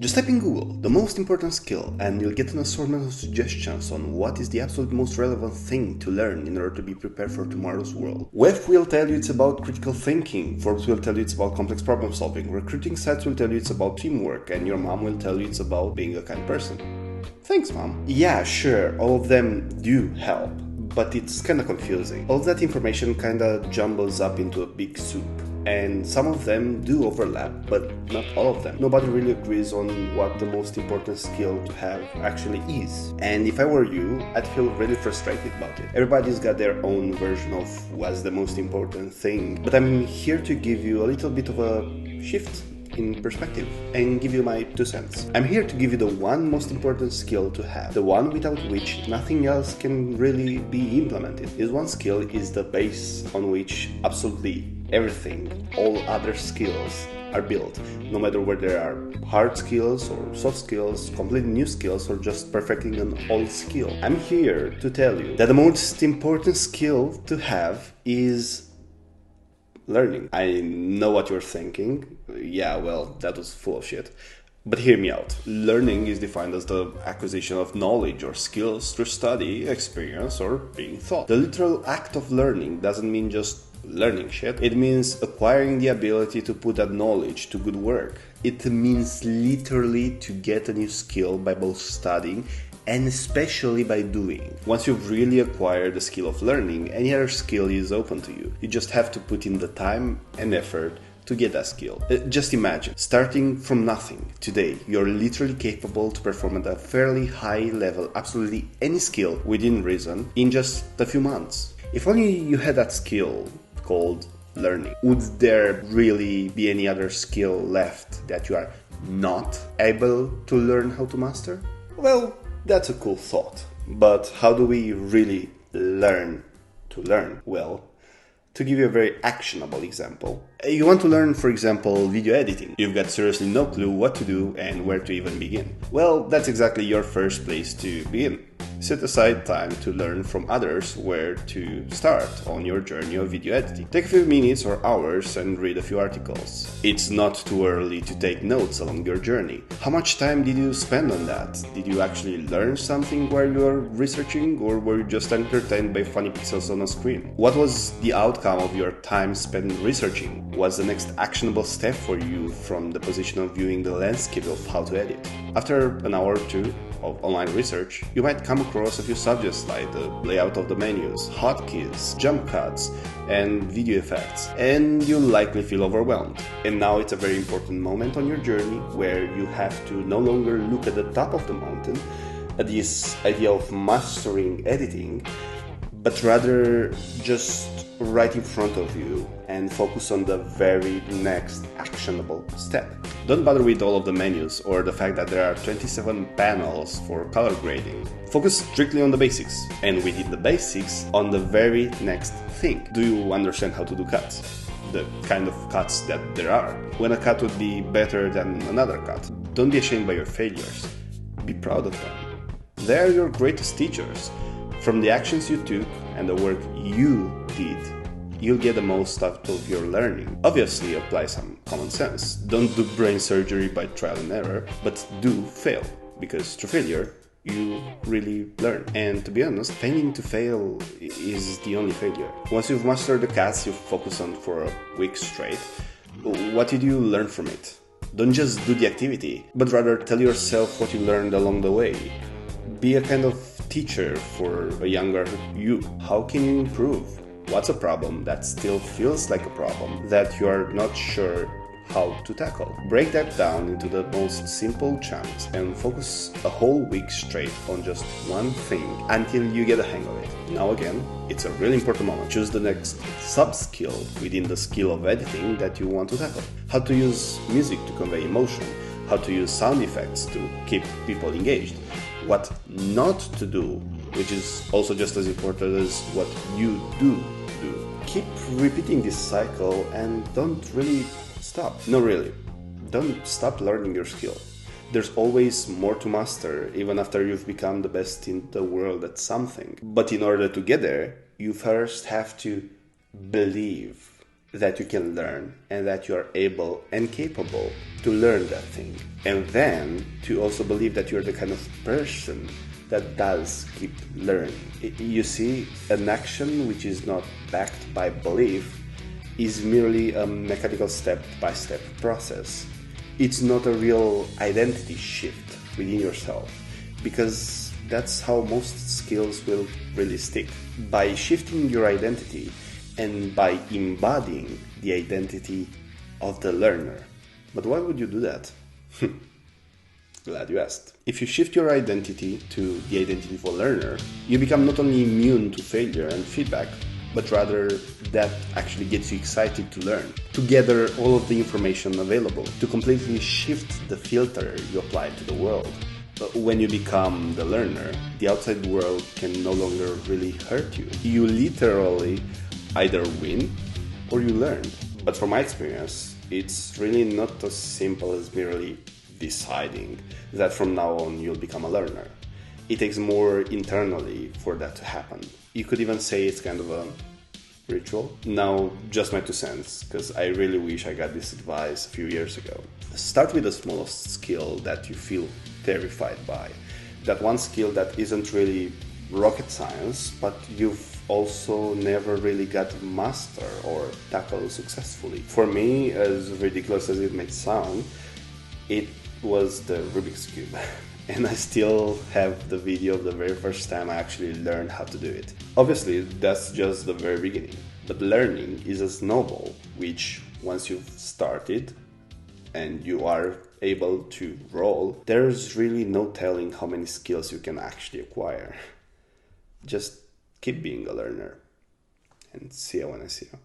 Just type in Google, the most important skill, and you'll get an assortment of suggestions on what is the absolute most relevant thing to learn in order to be prepared for tomorrow's world. Web will tell you it's about critical thinking, Forbes will tell you it's about complex problem solving, recruiting sites will tell you it's about teamwork, and your mom will tell you it's about being a kind person. Thanks, Mom. Yeah, sure, all of them do help, but it's kinda confusing. All that information kinda jumbles up into a big soup. And some of them do overlap, but not all of them. Nobody really agrees on what the most important skill to have actually is. And if I were you, I'd feel really frustrated about it. Everybody's got their own version of what's the most important thing. But I'm here to give you a little bit of a shift in perspective and give you my 2 cents. I'm here to give you the one most important skill to have, the one without which nothing else can really be implemented. This one skill is the base on which absolutely everything, all other skills are built, no matter whether they are hard skills or soft skills, completely new skills, or just perfecting an old skill. I'm here to tell you that the most important skill to have is learning. I know what you're thinking. Yeah, well, that was full of shit. But hear me out. Learning is defined as the acquisition of knowledge or skills through study, experience, or being taught. The literal act of learning doesn't mean just learning shit. It means acquiring the ability to put that knowledge to good work. It means literally to get a new skill by both studying and especially by doing. Once you've really acquired the skill of learning, any other skill is open to you. You just have to put in the time and effort to get that skill. Just imagine, starting from nothing today, you're literally capable to perform at a fairly high level absolutely any skill within reason in just a few months. If only you had that skill called learning. Would there really be any other skill left that you are not able to learn how to master? Well, that's a cool thought. But how do we really learn to learn? Well, to give you a very actionable example, you want to learn, for example, video editing. You've got seriously no clue what to do and where to even begin. Well, that's exactly your first place to begin. Set aside time to learn from others where to start on your journey of video editing. Take a few minutes or hours and read a few articles. It's not too early to take notes along your journey. How much time did you spend on that? Did you actually learn something while you were researching, or were you just entertained by funny pixels on a screen? What was the outcome of your time spent researching? What's the next actionable step for you from the position of viewing the landscape of how to edit? After an hour or two of online research, you might come across a few subjects like the layout of the menus, hotkeys, jump cuts, and video effects, and you'll likely feel overwhelmed. And now it's a very important moment on your journey where you have to no longer look at the top of the mountain at this idea of mastering editing, but rather just right in front of you and focus on the very next actionable step. Don't bother with all of the menus or the fact that there are 27 panels for color grading. Focus strictly on the basics, and within the basics, on the very next thing. Do you understand how to do cuts? The kind of cuts that there are. When a cut would be better than another cut. Don't be ashamed by your failures. Be proud of them. They're your greatest teachers. From the actions you took and the work you did, you'll get the most out of your learning. Obviously, apply some common sense. Don't do brain surgery by trial and error, but do fail, because through failure, you really learn. And to be honest, failing to fail is the only failure. Once you've mastered the cuts you focus on for a week straight, what did you learn from it? Don't just do the activity, but rather tell yourself what you learned along the way. Be a kind of teacher for a younger you. How can you improve? What's a problem that still feels like a problem that you are not sure how to tackle? Break that down into the most simple chunks and focus a whole week straight on just one thing until you get a hang of it. Now again, it's a really important moment. Choose the next sub-skill within the skill of editing that you want to tackle. How to use music to convey emotion. How to use sound effects to keep people engaged. What not to do, which is also just as important as what you do. Keep repeating this cycle and don't really stop. No, really. Don't stop learning your skill. There's always more to master, even after you've become the best in the world at something. But in order to get there, you first have to believe that you can learn and that you are able and capable to learn that thing. And then to also believe that you're the kind of person that does keep learning. You see, an action which is not backed by belief is merely a mechanical step-by-step process. It's not a real identity shift within yourself, because that's how most skills will really stick. By shifting your identity and by embodying the identity of the learner. But why would you do that? Glad you asked. If you shift your identity to the identity of a learner, you become not only immune to failure and feedback, but rather that actually gets you excited to learn, to gather all of the information available, to completely shift the filter you apply to the world. But when you become the learner, the outside world can no longer really hurt you. You literally either win or you learn. But from my experience, it's really not as simple as merely deciding that from now on you'll become a learner. It takes more internally for that to happen. You could even say it's kind of a ritual. Now, just my 2 cents, because I really wish I got this advice a few years ago. Start with the smallest skill that you feel terrified by. That one skill that isn't really rocket science, but you've also never really got to master or tackle successfully. For me, as ridiculous as it may sound, it was the Rubik's Cube. And I still have the video of the very first time I actually learned how to do it. Obviously, that's just the very beginning. But learning is a snowball, which once you've started and you are able to roll, there's really no telling how many skills you can actually acquire. Just keep being a learner, and see you when I see you.